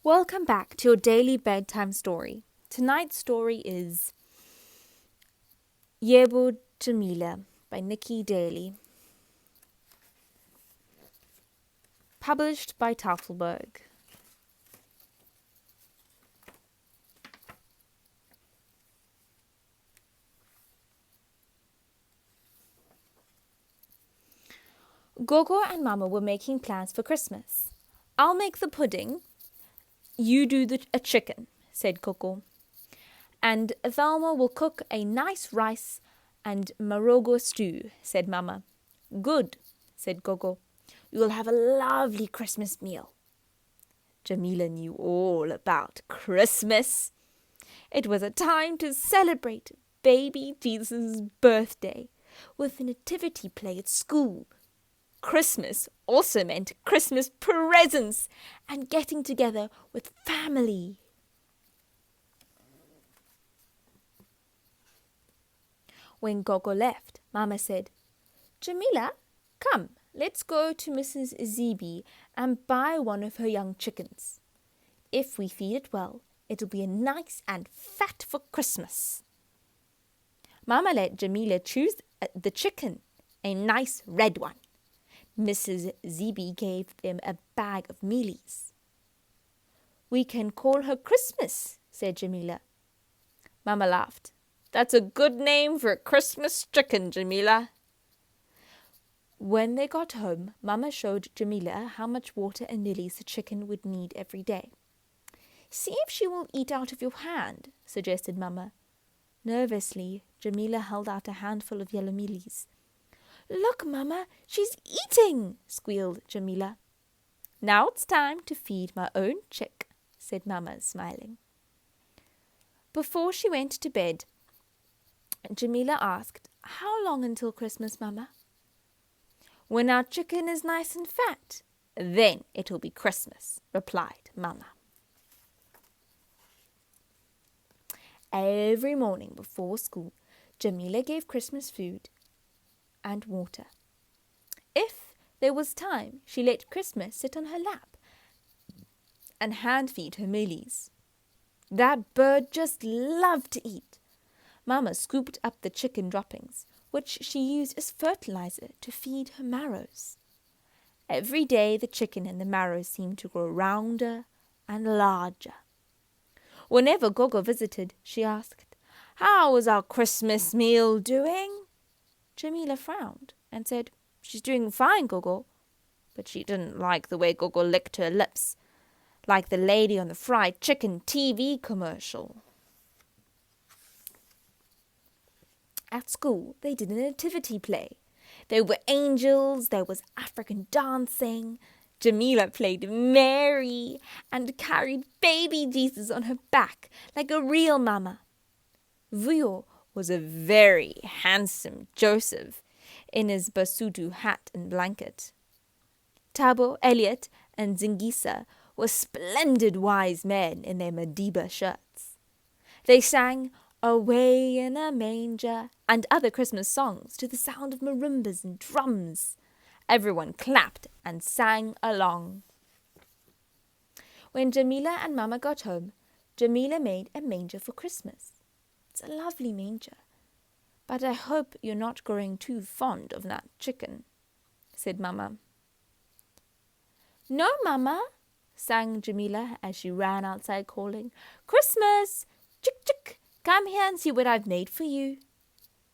Welcome back to your daily bedtime story. Tonight's story is Yebo, Jamela by Nikki Daly. Published by Tafelberg. Gogo and Mama were making plans for Christmas. "I'll make the pudding. You do a chicken," said Gogo. "And Thelma will cook a nice rice and marogo stew," said Mama. "Good," said Gogo. "We will have a lovely Christmas meal." Jamela knew all about Christmas. It was a time to celebrate baby Jesus' birthday with a nativity play at school. Christmas also meant Christmas presents and getting together with family. When Gogo left, Mama said, "Jamela, come, let's go to Mrs. Zeeby and buy one of her young chickens. If we feed it well, it'll be nice and fat for Christmas." Mama let Jamela choose the chicken, a nice red one. Mrs. Zeeby gave them a bag of mealies. "We can call her Christmas," said Jamela. Mama laughed. "That's a good name for a Christmas chicken, Jamela." When they got home, Mama showed Jamela how much water and mealies the chicken would need every day. "See if she will eat out of your hand," suggested Mama. Nervously, Jamela held out a handful of yellow mealies. "Look, Mama, she's eating," squealed Jamela. "Now it's time to feed my own chick," said Mama, smiling. Before she went to bed, Jamela asked, "How long until Christmas, Mama?" "When our chicken is nice and fat, then it'll be Christmas," replied Mama. Every morning before school, Jamela gave Christmas food and water. If there was time, she let Christmas sit on her lap and hand-feed her mealies. That bird just loved to eat. Mama scooped up the chicken droppings, which she used as fertilizer to feed her marrows. Every day the chicken and the marrows seemed to grow rounder and larger. Whenever Gogo visited, she asked, "How is our Christmas meal doing?" Jamela frowned and said, "She's doing fine, Gogo." But she didn't like the way Gogo licked her lips, like the lady on the fried chicken TV commercial. At school, they did a nativity play. There were angels, there was African dancing. Jamela played Mary and carried baby Jesus on her back like a real mama. Vuyo was a very handsome Joseph in his Basutu hat and blanket. Tabo, Elliot, and Zingisa were splendid wise men in their Madiba shirts. They sang "Away in a Manger" and other Christmas songs to the sound of marimbas and drums. Everyone clapped and sang along. When Jamela and Mama got home, Jamela made a manger for Christmas. "It's a lovely manger, but I hope you're not growing too fond of that chicken," said Mama. "No, Mama," sang Jamela as she ran outside calling, "Christmas! Chick, chick! Come here and see what I've made for you."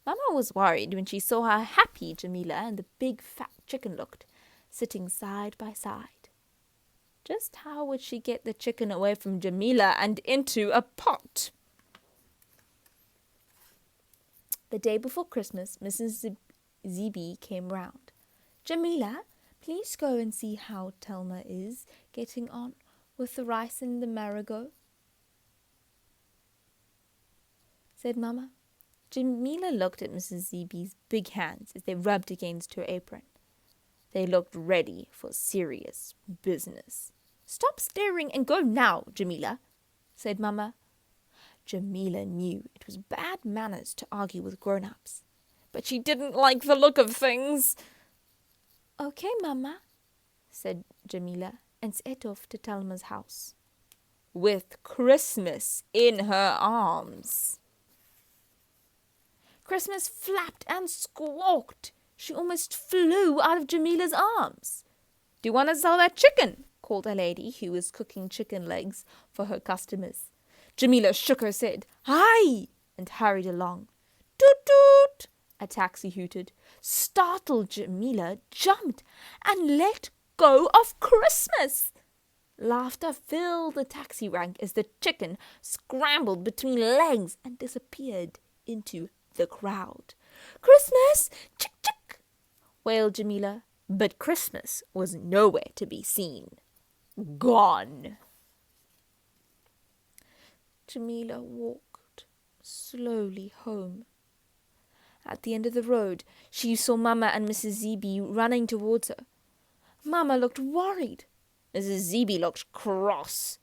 Mama was worried when she saw how happy Jamela and the big fat chicken looked, sitting side by side. Just how would she get the chicken away from Jamela and into a pot? The day before Christmas, Mrs. Zeeby came round. "Jamela, please go and see how Thelma is getting on with the rice and the marigold," said Mama. Jamela looked at Mrs. Zeeby's big hands as they rubbed against her apron. They looked ready for serious business. "Stop staring and go now, Jamela," said Mama. Jamela knew it was bad manners to argue with grown-ups, but she didn't like the look of things. "Okay, Mama," said Jamela, and set off to Thelma's house. with Christmas in her arms. Christmas flapped and squawked. She almost flew out of Jamila's arms. "Do you want to sell that chicken?" called a lady who was cooking chicken legs for her customers. Jamela shook her head, "Hi!" and hurried along. "Toot toot!" a taxi hooted. Startled, Jamela jumped and let go of Christmas. Laughter filled the taxi rank as the chicken scrambled between legs and disappeared into the crowd. "Christmas! Chick, chick!" wailed Jamela, but Christmas was nowhere to be seen. Gone. Jamela walked slowly home. At the end of the road, she saw Mama and Mrs. Zeeby running towards her. Mama looked worried. Mrs. Zeeby looked cross.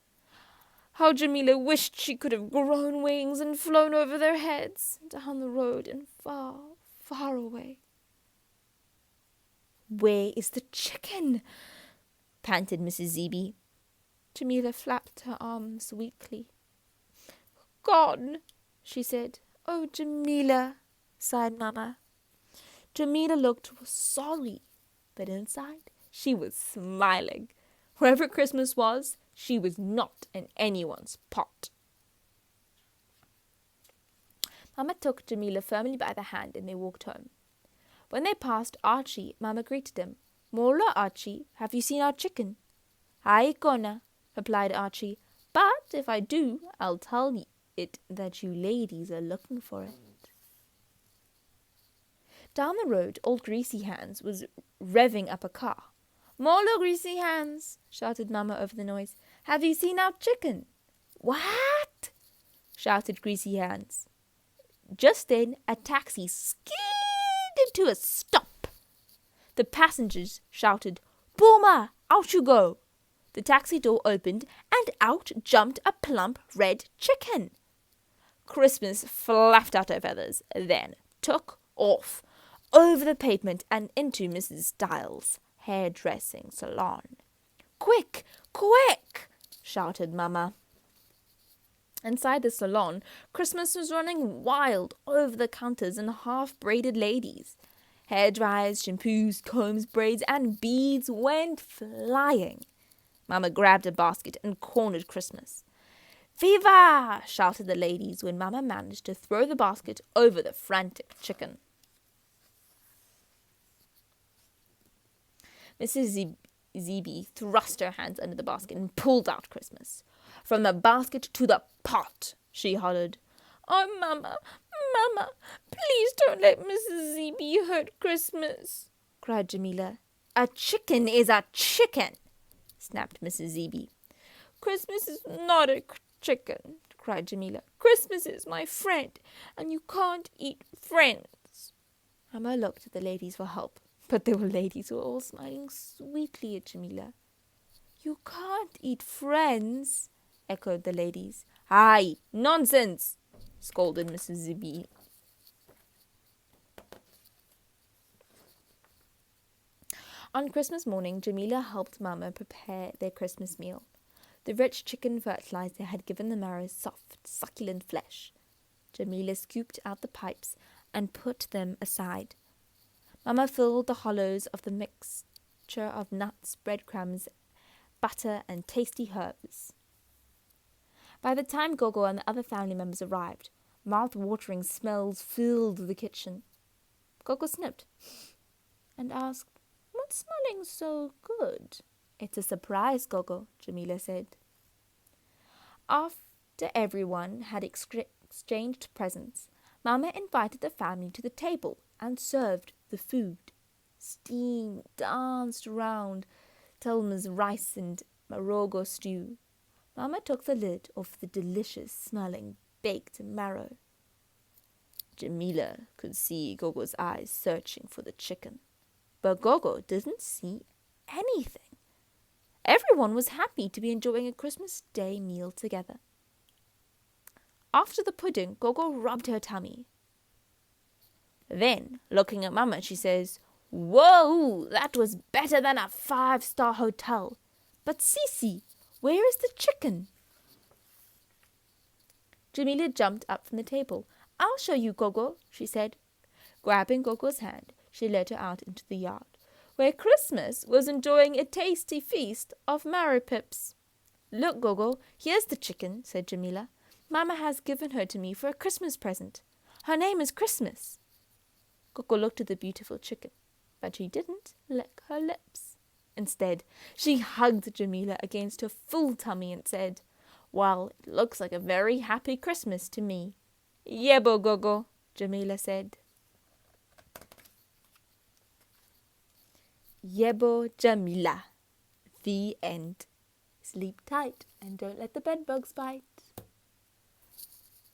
How Jamela wished she could have grown wings and flown over their heads, down the road and far, far away. "Where is the chicken?" panted Mrs. Zeeby. Jamela flapped her arms weakly. "Gone," she said. "Oh, Jamela," sighed Mama. Jamela looked sorry, but inside she was smiling. Wherever Christmas was, she was not in anyone's pot. Mama took Jamela firmly by the hand and they walked home. When they passed Archie, Mama greeted him. "Mola, Archie, have you seen our chicken?" "Hi, Kona," replied Archie. "But if I do, I'll tell it that you ladies are looking for it." Down the road, old Greasy Hands was revving up a car. "Mola, Greasy Hands," shouted Mama over the noise. "Have you seen our chicken?" "What?" shouted Greasy Hands. Just then, a taxi skidded to a stop. The passengers shouted, "Boomer, out you go!" The taxi door opened, and out jumped a plump red chicken. Christmas flapped out her feathers, then took off over the pavement and into Mrs. Styles' hairdressing salon. "Quick, quick!" shouted Mama. Inside the salon, Christmas was running wild over the counters and half-braided ladies. Hair dryers, shampoos, combs, braids, and beads went flying. Mama grabbed a basket and cornered Christmas. "Viva!" shouted the ladies when Mama managed to throw the basket over the frantic chicken. Mrs. Zeeby thrust her hands under the basket and pulled out Christmas. "From the basket to the pot," she hollered. "Oh, Mama, Mama, please don't let Mrs. Zeeby hurt Christmas," cried Jamela. "A chicken is a chicken," snapped Mrs. Zeeby. "Christmas is not a chicken," cried Jamela. "Christmas is my friend, and you can't eat friends." Mama looked at the ladies for help, but there were ladies who were all smiling sweetly at Jamela. "You can't eat friends," echoed the ladies. "Aye, nonsense," scolded Mrs. Zeeby. On Christmas morning, Jamela helped Mama prepare their Christmas meal. The rich chicken fertilizer had given the marrow soft, succulent flesh. Jamela scooped out the pipes and put them aside. Mama filled the hollows of the mixture of nuts, breadcrumbs, butter, and tasty herbs. By the time Gogo and the other family members arrived, mouth-watering smells filled the kitchen. Gogo sniffed and asked, "What's smelling so good?" "It's a surprise, Gogo," Jamela said. After everyone had exchanged presents, Mama invited the family to the table and served the food. Steam danced around Telma's rice and Marogo stew. Mama took the lid off the delicious-smelling baked marrow. Jamela could see Gogo's eyes searching for the chicken, but Gogo didn't see anything. Everyone was happy to be enjoying a Christmas Day meal together. After the pudding, Gogo rubbed her tummy. Then, looking at Mama, she says, "Whoa, that was better than a 5-star hotel. But Sisi, where is the chicken?" Jamila jumped up from the table. "I'll show you, Gogo," she said. Grabbing Gogo's hand, she led her out into the yard, where Christmas was enjoying a tasty feast of marrow pips. "Look, Gogo, here's the chicken," said Jamila. "Mama has given her to me for a Christmas present. Her name is Christmas." Gogo looked at the beautiful chicken, but she didn't lick her lips. Instead, she hugged Jamila against her full tummy and said, "Well, it looks like a very happy Christmas to me." "Yebo, Gogo," Jamila said. Yebo, Jamila. The end. Sleep tight and don't let the bedbugs bite.